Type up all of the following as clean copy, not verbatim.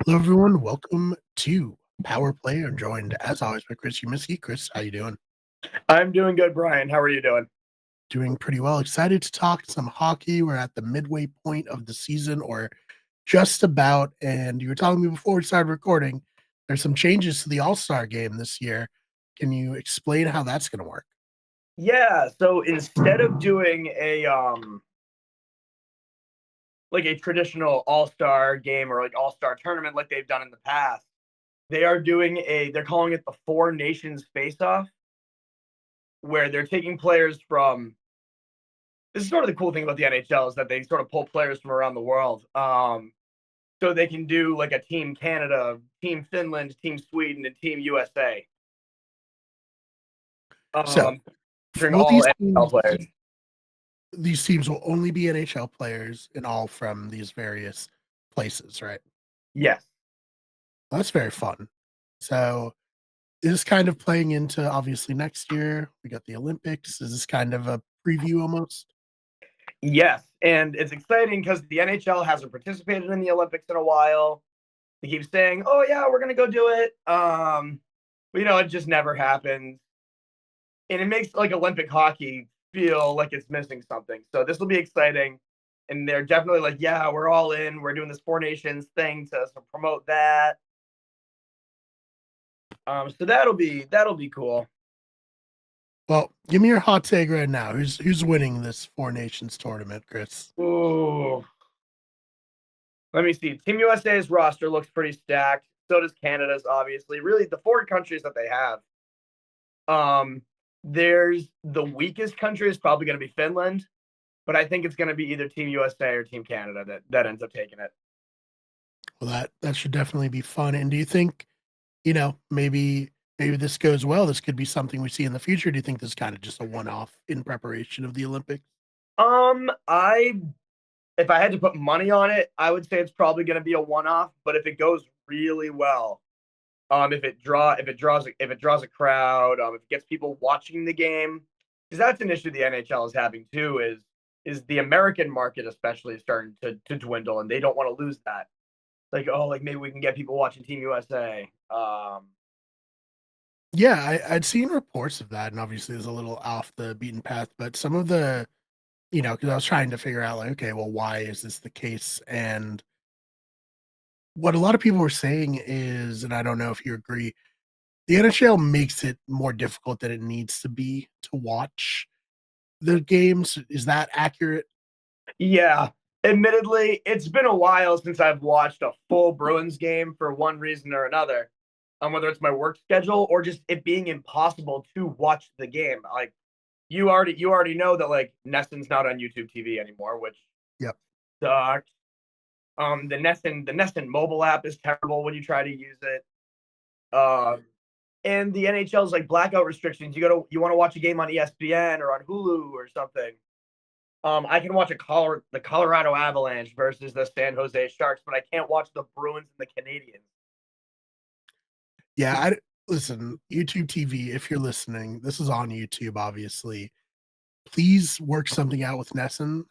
Hello, everyone. Welcome to Power Play. I'm joined, as always, by Chris Umiski. Chris, how you doing? I'm doing good, Brian. How are you doing? Doing pretty well. Excited to talk some hockey. We're at the midway point of the season, or just about. And you were telling me before we started recording, there's some changes to the All-Star game this year. Can you explain how that's going to work? Yeah, so instead of doing a like a traditional all-star game or like all-star tournament like they've done in the past, they're calling it the Four Nations Face-Off, where they're taking players from this is sort of the cool thing about the NHL is that they sort of pull players from around the world. So they can do like a Team Canada, Team Finland, Team Sweden, and Team USA. So, Um, featuring will all NHL players. these teams will only be NHL players and all from these various places, right? Yes. Well, that's very fun. So, is this kind of playing into obviously next year? We got the Olympics. Is this kind of a preview almost? Yes, and it's exciting because the NHL hasn't participated in the Olympics in a while. They keep saying, "Oh yeah, we're gonna go do it," but it just never happens, and it makes like Olympic hockey feel like it's missing something. So this will be exciting, and they're definitely like, "Yeah, we're all in. We're doing this Four Nations thing to promote that." So that'll be cool. Well, give me your hot take right now. Who's winning this Four Nations tournament, Chris? Ooh, let me see. Team USA's roster looks pretty stacked. So does Canada's, obviously. Really, the four countries that they have. There's the weakest country is probably going to be Finland, but I think it's going to be either Team USA or Team Canada that ends up taking it. Well, that should definitely be fun. And do you think, maybe this goes well? This could be something we see in the future. Do you think this is kind of just a one-off in preparation of the Olympics? I if I had to put money on it, I would say it's probably going to be a one-off. But if it goes really well, if it draws a crowd, if it gets people watching the game, because that's an issue the NHL is having too. Is the American market especially is starting to dwindle, and they don't want to lose that. Like, oh, like maybe we can get people watching Team USA. Yeah, I'd seen reports of that, and obviously it's a little off the beaten path, but some of the, because I was trying to figure out like, okay, well, why is this the case? And what a lot of people were saying is, and I don't know if you agree, the NHL makes it more difficult than it needs to be to watch the games. Is that accurate? Yeah, admittedly, it's been a while since I've watched a full Bruins game for one reason or another. Whether it's my work schedule or just it being impossible to watch the game. Like you already know that like Nesson's not on YouTube TV anymore, which Yep. sucks. The Nesson mobile app is terrible when you try to use it. Uh, and the NHL's like blackout restrictions. You want to watch a game on ESPN or on Hulu or something. I can watch the Colorado Avalanche versus the San Jose Sharks, but I can't watch the Bruins and the Canadiens. Yeah, listen, YouTube TV, if you're listening, this is on YouTube, obviously. Please work something out with Nesson.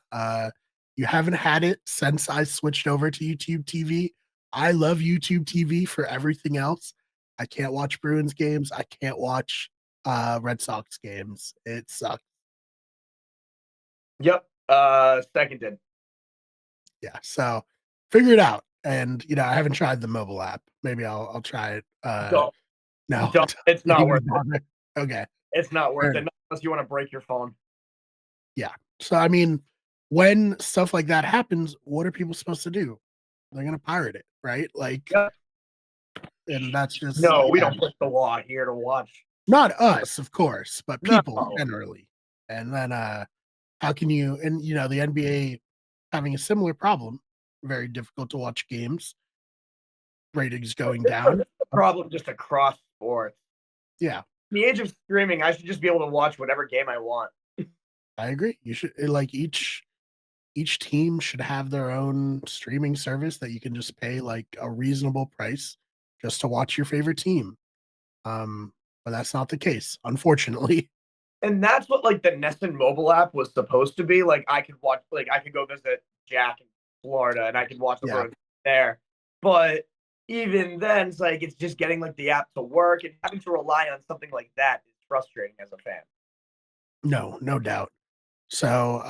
You haven't had it since I switched over to YouTube TV. I love YouTube TV for everything else. I can't watch Bruins games. I can't watch Red Sox games. It sucks. Yep. Seconded. Yeah, so figure it out. And I haven't tried the mobile app. Maybe I'll try it. Don't, No, don't. It's don't not even worth it. bother. Okay. It's not Fair worth it enough. unless you want to break your phone. Yeah. So I mean, when stuff like that happens, what are people supposed to do? They're gonna pirate it, right? Like, Yep. and that's just No, we don't again, put the law here to watch. not us, of course, but No. people generally. And then how can you and the NBA having a similar problem, very difficult to watch games, ratings going This down. is a problem just across sports. Yeah, In the age of streaming, I should just be able to watch whatever game I want. I agree. You should like each team should have their own streaming service that you can just pay like a reasonable price just to watch your favorite team. But that's not the case, unfortunately. And that's what like the Nesson mobile app was supposed to be. Like I could go visit Jack in Florida and I could watch the Yeah. Bruins there. But even then, it's like it's just getting like the app to work, and having to rely on something like that is frustrating as a fan. No, no doubt. So,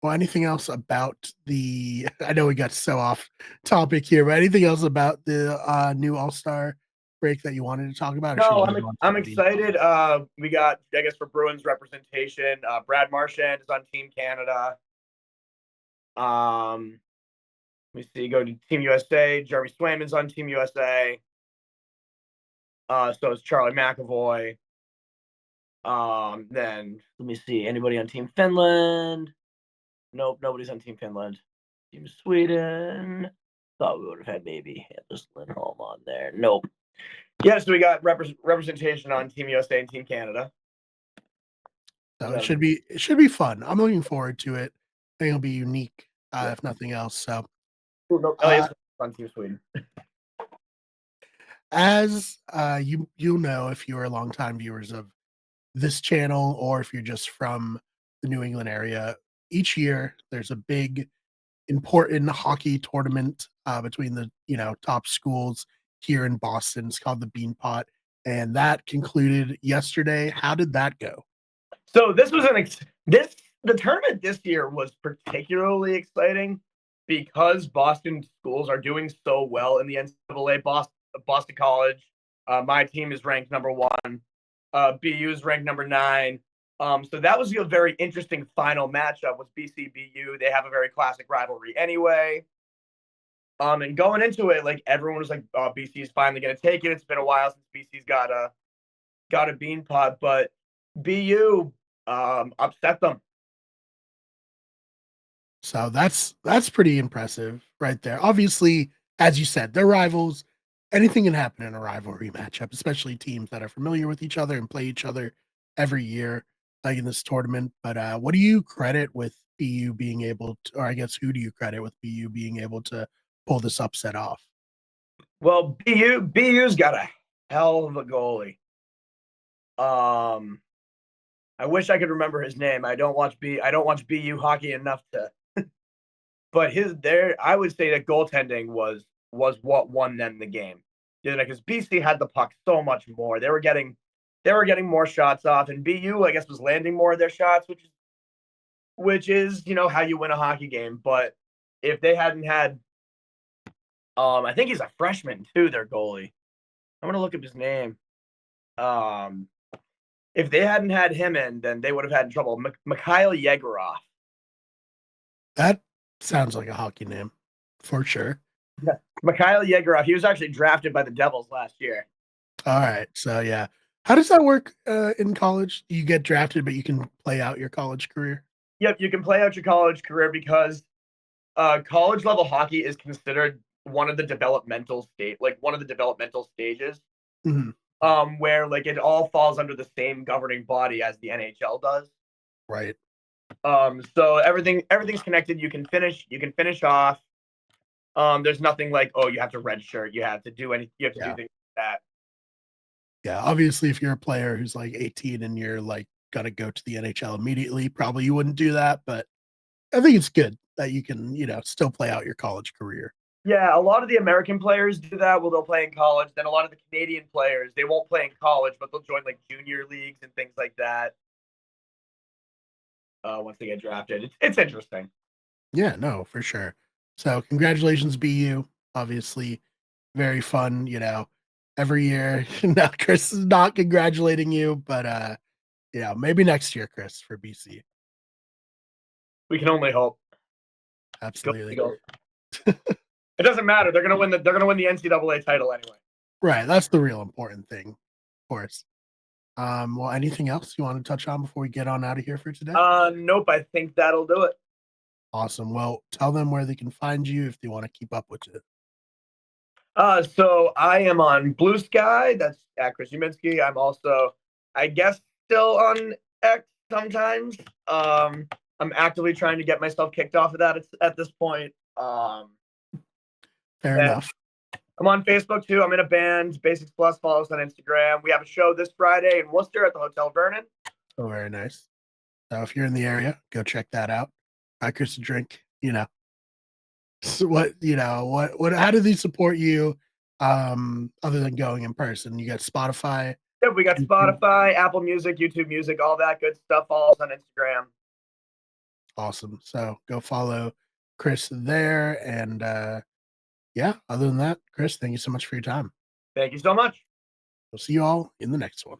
well, anything else about the I know we got so off topic here, but anything else about the, new All-Star break that you wanted to talk about, or should we No, move on to I'm the Bean Pop? excited. We got, I guess, for Bruins representation. Brad Marchand is on Team Canada. Let me see. Go to Team USA. Jeremy Swayman's on Team USA. So is Charlie McAvoy. Then let me see. Anybody on Team Finland? Nope, nobody's on Team Finland. Team Sweden. Thought we would have had maybe Anders Lindholm on there. Nope. Yeah, so we got representation on Team USA and Team Canada. So So it should be fun. I'm looking forward to it. I think it'll be unique, yeah. if nothing else. So, No, uh, Elias on Team Sweden. as you'll know if you're longtime viewers of this channel or if you're just from the New England area, each year there's a big important hockey tournament between the top schools here in Boston. It's called the Beanpot, and that concluded yesterday. How did that go? So this was this the tournament this year was particularly exciting because Boston schools are doing so well in the NCAA. Boston College, my team is ranked number one. BU is ranked number 9. So that was a very interesting final matchup with BC BU. They have a very classic rivalry anyway. And going into it, like everyone was like, "Oh, BC is finally going to take it." It's been a while since BC's got a bean pot, but BU upset them. So that's pretty impressive right there. Obviously, as you said, they're rivals. Anything can happen in a rivalry matchup, especially teams that are familiar with each other and play each other every year, like in this tournament. But what do you credit with BU being able to, or I guess who do you credit with BU being able to pull this upset off? Well, BU's got a hell of a goalie. Um, I wish I could remember his name. I don't watch BU hockey enough to. But I would say that goaltending was what won them the game. Because BC had the puck so much more. They were getting more shots off, and BU I guess was landing more of their shots, which is how you win a hockey game. But if they hadn't had, I think he's a freshman too, their goalie. I'm gonna look up his name. Um, if they hadn't had him in, then they would have had trouble. Mikhail Yegorov. That sounds like a hockey name for sure. Yeah. Mikhail Yegorov. He was actually drafted by the Devils last year. All right. So yeah. How does that work in college? You get drafted, but you can play out your college career? Yep, you can play out your college career because college level hockey is considered one of the developmental stages, Mhm. where like it all falls under the same governing body as the NHL does. Right. So everything's connected. You can finish off. There's nothing like, oh, you have to redshirt. You have to do Yeah. things like that. Yeah. Obviously, if you're a player who's like 18 and you're like gonna go to the NHL immediately, probably you wouldn't do that. But I think it's good that you can, still play out your college career. Yeah, a lot of the American players do that. Well, they'll play in college. Then a lot of the Canadian players, they won't play in college, but they'll join like junior leagues and things like that. Once they get drafted, it's interesting. Yeah, no, for sure. So congratulations, BU. Obviously, very fun, every year. Now Chris is not congratulating you, but maybe next year, Chris, for BC. We can only hope. Go Absolutely. Eagles. It doesn't matter. They're gonna win the NCAA title anyway. Right. That's the real important thing, of course. Well, anything else you want to touch on before we get on out of here for today? Nope. I think that'll do it. Awesome. Well, tell them where they can find you if they want to keep up with it. So I am on Blue Sky. That's at Chris Uminski. I'm also, I guess, still on X sometimes. I'm actively trying to get myself kicked off of that at this point. Fair And enough. I'm on Facebook too. I'm in a band, Basics Plus. Follow us on Instagram. We have a show this Friday in Worcester at the Hotel Vernon. Oh, very nice. So if you're in the area, go check that out. Buy Chris a drink. So what how do these support you, other than going in person? You got Spotify, Yeah, we got YouTube? Spotify, Apple Music, YouTube Music, all that good stuff. Follow us on Instagram. Awesome. So go follow Chris there. And yeah, other than that, Chris, thank you so much for your time. Thank you so much. We'll see you all in the next one.